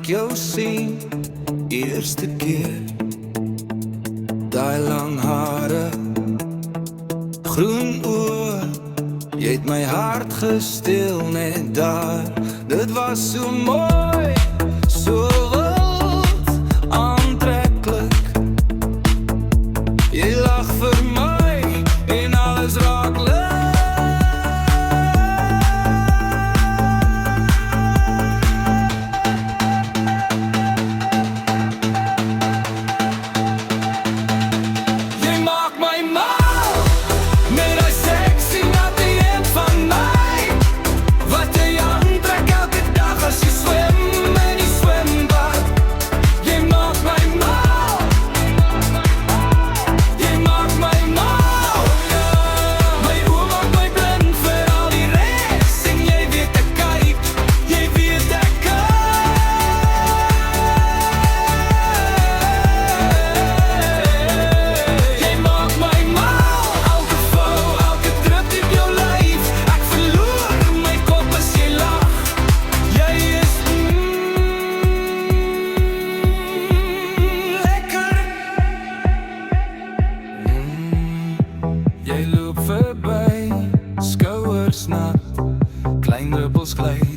jou sien, eerste keer. Daai lang hare, groen oor, jy het my hart gesteel net daar. Dit was so mooi, so wild, aantreklik. Jy lag vir my en alles raak lig. Jy loop verby, skouers nat, klein druppels gly